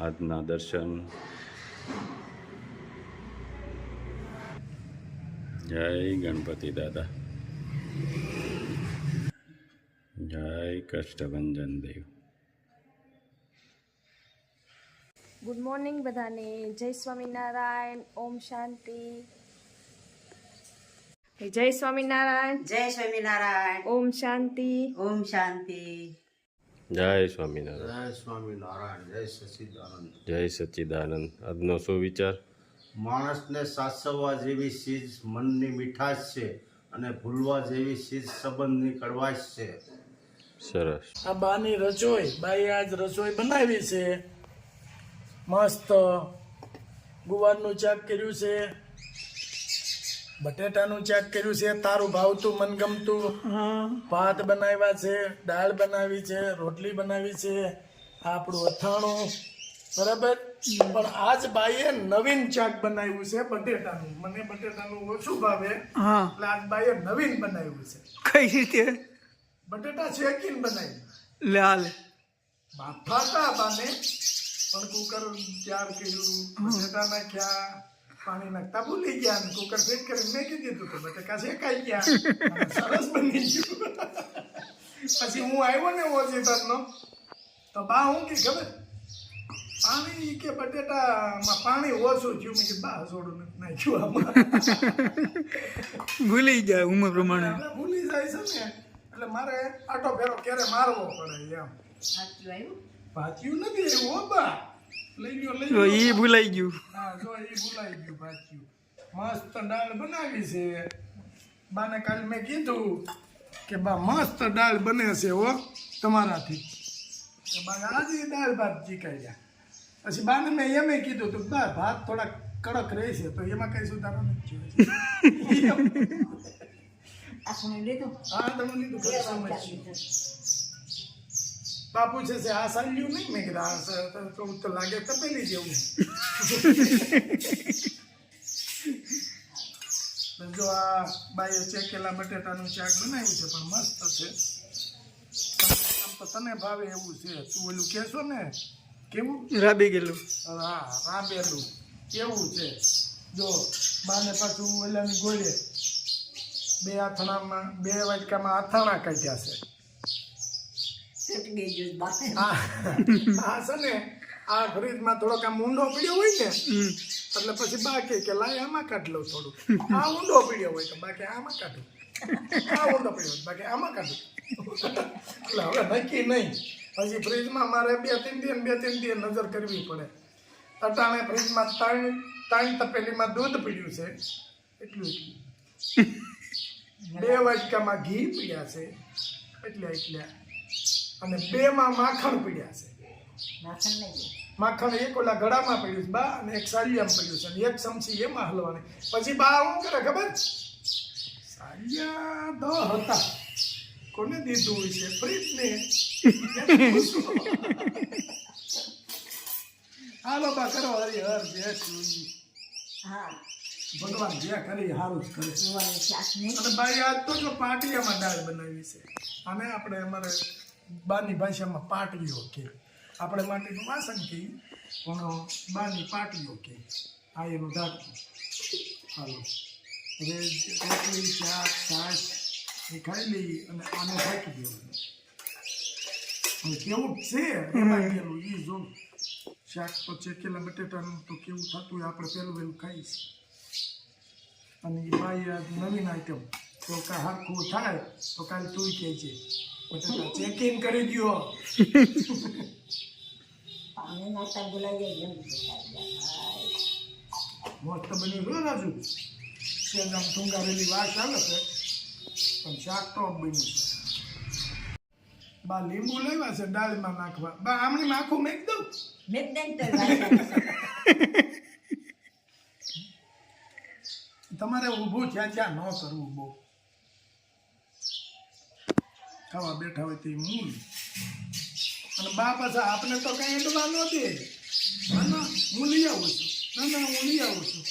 આજના દર્શન. જય ગણપતિ દાદા, જય કષ્ટભંજન દેવ. ગુડ મોર્નિંગ બધાને. જય સ્વામિનારાયણ. ઓમ શાંતિ. જય સ્વામિનારાયણ. જય સ્વામિનારાયણ. ઓમ શાંતિ. ઓમ શાંતિ. જય સ્વામિનારાયણ. જય સ્વામિનારાયણ. જય સચ્ચિદાનંદ. જય સચ્ચિદાનંદ. આજનો શું વિચાર? માણસને સાચવવા જેવી ચીજ મનની મીઠાશ છે અને ભૂલવા જેવી ચીજ સંબંધની કડવાશ છે. સરસ. આ બાની રસોઈ, બાઈ આજ રસોઈ બનાવી છે. મસ્ત ગુવારનું શાક કર્યું છે, બટેટાનું શાક કર્યું છે, તારું ભાવતું મનગમતું. ભાત બનાવ્યા છે, દાળ બનાવી છે, રોટલી બનાવી છે, આપણું અથાણું. બરાબર. પણ આજ બાઈએ નવીન શાક બનાવ્યું છે બટેટાનું. મને બટેટાનું ઓછું ભાવે, એટલે આજ બાઈએ નવીન બનાવ્યું છે. કઈ રીતે? બટેટા શેકીને બનાવ્યું. લાલ બાફાતા બાને, પણ કુકર તૈયાર કર્યું, બટેટા નાખ્યા, પાણી નાખતા ભૂલી ગયા, કુકર ફિટ કરીને મેકી દીધું તો બટેકા શેકાઈ ગયા. સરસ બની ગયું. પછી હું આવ્યો ને ઓજીતરનો, તો બા હું કે ખબર, પાણી કે બટેટામાં પાણી ઓછું થયું. મેં કીધું બા સોડું નથી નાખ્યું આમાં. ભૂલી જાય ઉંમર પ્રમાણે. હવે ભૂલી જાય છે ને, એટલે મારે આટો ફેરો ક્યારે મારવો પડે એમ. સાચું આવ્યું? ભાથિયું નથી એવું હો બા. લઈ ગયો લઈ તો ગયો. ઈ ભૂલાઈ ગયું. હા જો એ ભૂલાઈ ગયું ભાથિયું. મસ્ત દાળ બનાવી છે. બાને કાલે મેં કીધું કે બા મસ્ત દાળ બને છે હો તમારાથી. તો બા આજે દાળ ભાત જીકાઈ ગયા. પછી બાને મેં એમ કીધું તું બા ભાત થોડા કડક રહેશે, તો એમાં કઈ સુધારો નથી થયો. આ સમય લીધું? હા તમે લીધું ઘરે સમજ. બાપુ છે આ સાલ્યું નહીં. મેં કીધું હા સર થોડું તો લાગે તપેલી જેવું. જો આ બાઈએ ચેકેલા બટેટાનું શાક બનાવ્યું છે, પણ મસ્ત છે. આમ તો તને ભાવે એવું છે. તું ઓલું કહેશો ને કેવું રાબી ગયેલું. હા રાબેલું કેવું છે. જો બાને પાછું ઓલાની ગોળે બે આથણામાં, બે વાટકામાં આથાણા કાઢ્યા છે. તૂટી ગઈ બા. હા છે ને, આ ફ્રીજમાં થોડોક આમ ઊંડો પીડ્યો હોય ને, એટલે પછી બા કે લાય આમાં કાઢ લઉં થોડું. આ ઊંડો પીડ્યો હોય તો બાકી આમાં કાઢું, આ ઊંડો પીડ્યો હોય બાકી આમાં કાઢું. એટલે હવે નક્કી નહીં. હજી ફ્રીજમાં મારે બે ત્રણ દી નજર કરવી પડે. અટાણે ફ્રીજમાં ત્રણ તપેલીમાં દૂધ પીડ્યું છે, એટલું. બે વાટકામાં ઘી પીડ્યા છે, એટલે અને બેમાં માખણ પીડ્યા છે. નાખણ નહીં. માખણ એક ઓલા ગળામાં પડ્યું છે બા, અને એક સાલિયામાં પડ્યું છે, અને એક ચમચી એમાં હલવાની. પછી બા શું કરે ખબર? સાલિયા દો હતા, કોને દીધું હોય છે? ફ્રીજને. હાલો બા કરો હરિહર જય શ્રી. હા, ભગવાન જે કરી સારું જ કરે. ગુવારનું શાક નહીં. અને બાઈ આજ તો જો પાટિયામાં દાળ બનાવી છે. આને આપણે અમારે બાની ભાષામાં પાટલીઓ કે, આપણે માટીનું વાસણ કહીએ, પણ બાની પાટલીઓ કે. આ એનું ધાકું. હાલો હવે રોટલી શાક છાશ એ ખાઈ લઈ અને આને ફાંકી દેવાનું. હવે કેવું છે એમાં કેવું એ જો. શાક તો ચેકેલા બટેટાનું તો કેવું થતું હોય આપણે પહેલું વહેલું ખાઈશ. અને એ ભાઈ આ નવીન આઈટમ તો કાંઈ હરખું થાય તો કાલે તું કહે છે બટેટા ચેકિંગ કરી દો. પાણી નાખતા ભૂલાઈ જાય એમ. મસ્ત બન્યું છે રાજુ. સેજ આમ ટુંગારેલી વાસ આવે છે, પણ શાક તો બન્યું છે. બા લીંબુ લેવા છે દાળમાં નાખવા. બા આમની આખું મેક દઉં. મેં નહીં તો તમારે ઊભું થયા ત્યાં ન કરવું બહુ. ખાવા બેઠા હોય તે મૂળ. અને બા પાછા આપણે તો કઈ એડવા ન દે. ના હું લઈ આવું છું, ના હું લઈ આવું છું.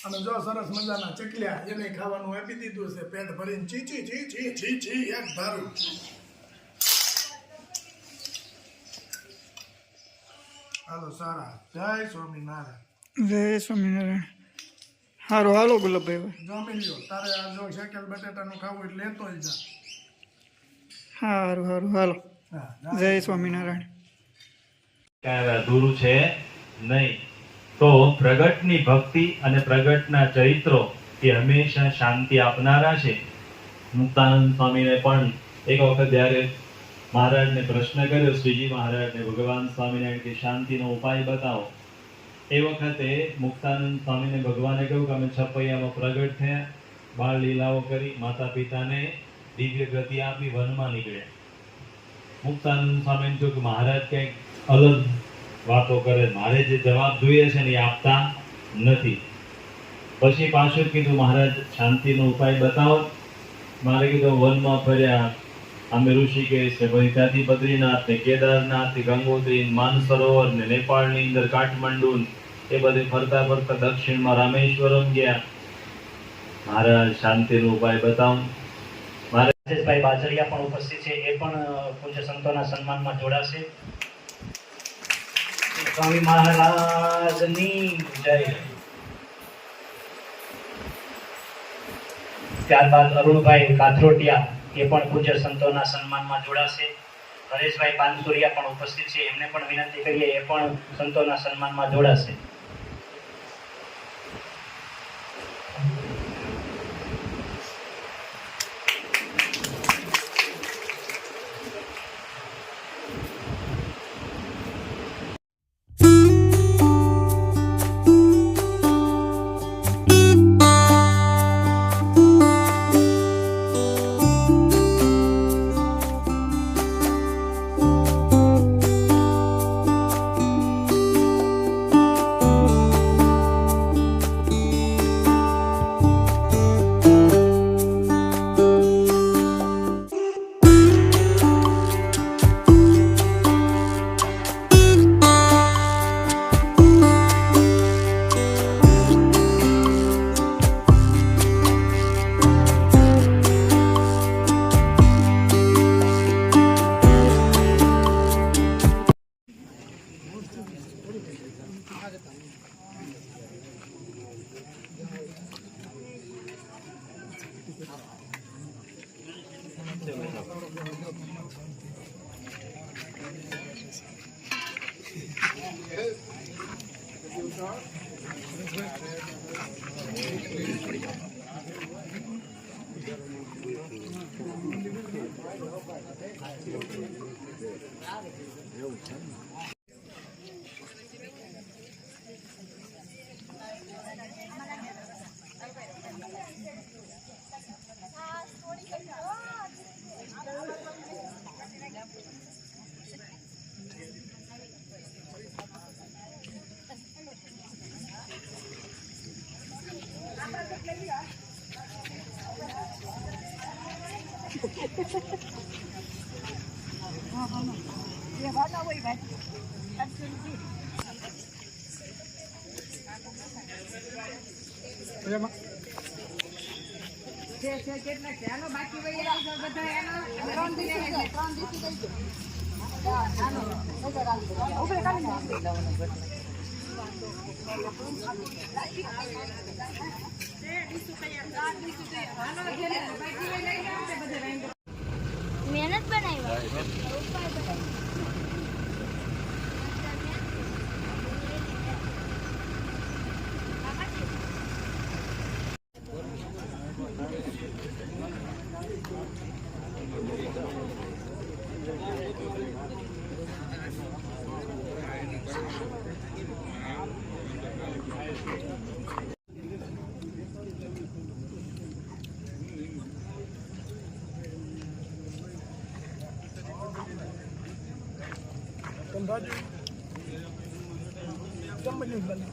અને જો સરસ મજાના ચકલ્યા એને ખાવાનું આપી દીધું છે, પેટ ભરીને ચી ચી ચી ચી ચી ચી એક ધારું. હાલો સારા જય સ્વામિનારાયણ. જય સ્વામિનારાયણ. સારું હાલો ગુલાબભાઈ. જમી લ્યો. તારે આ જો શેકેલ બટેટાનું ખાવું એટલે લેતો જા. સારું સારું હાલો. હા જય સ્વામિનારાયણ. કાંઈ અધૂરું છે નહીં. તો પ્રગટની ભક્તિ અને પ્રગટના ચરિત્રો એ હંમેશા શાંતિ આપનારા છે. મુક્તાનંદ સ્વામીને પણ એક વખત જ્યારે મહારાજને પ્રશ્ન કર્યો, શ્રીજી મહારાજને, ભગવાન સ્વામિનારાયણ કે શાંતિનો ઉપાય બતાવો. એ વખતે મુક્તાનંદ સ્વામીને ભગવાને કહ્યું કે અમે છપૈયામાં પ્રગટ થયા, બાળ લીલાઓ કરી, માતા પિતાને દિવ્ય ગતિ આપી, વનમાં નીકળ્યા. મુક્તાનંદ સ્વામીને કહ્યું કે મહારાજ કંઈક અલગ વાતો કરે, મારે જે જવાબ જોઈએ છે ને એ આપતા નથી. પછી પાછું કીધું મહારાજ શાંતિનો ઉપાય બતાવો. મારે કીધું વનમાં ફર્યા, અમે ઋષિકેશ ને પછી ત્યાંથી બદ્રીનાથ ને કેદારનાથ ને ગંગોત્રી માનસરોવર ને નેપાળની અંદર કાઠમંડુ એ બધે ફરતા ફરતા દક્ષિણમાં રામેશ્વરમ ગયા. મહારાજ શાંતિનો ઉપાય બતાવો. રાજેશભાઈ બાજરિયા પણ ઉપસ્થિત છે, એ પણ પૂજ્ય સંતોના સન્માનમાં જોડાશે. સ્વામી મહારાજની જય. ત્યારબાદ અરુણભાઈ કાથરોટિયા એ પણ પૂજ્ય સંતોના સન્માનમાં જોડાશે. હરેશભાઈ પાનસુરિયા પણ ઉપસ્થિત છે, એમને પણ વિનંતી કરીએ એ પણ સંતોના સન્માનમાં જોડાશે. મહેનત બનાવ્યા રાજુ જમવાની ઉપર ને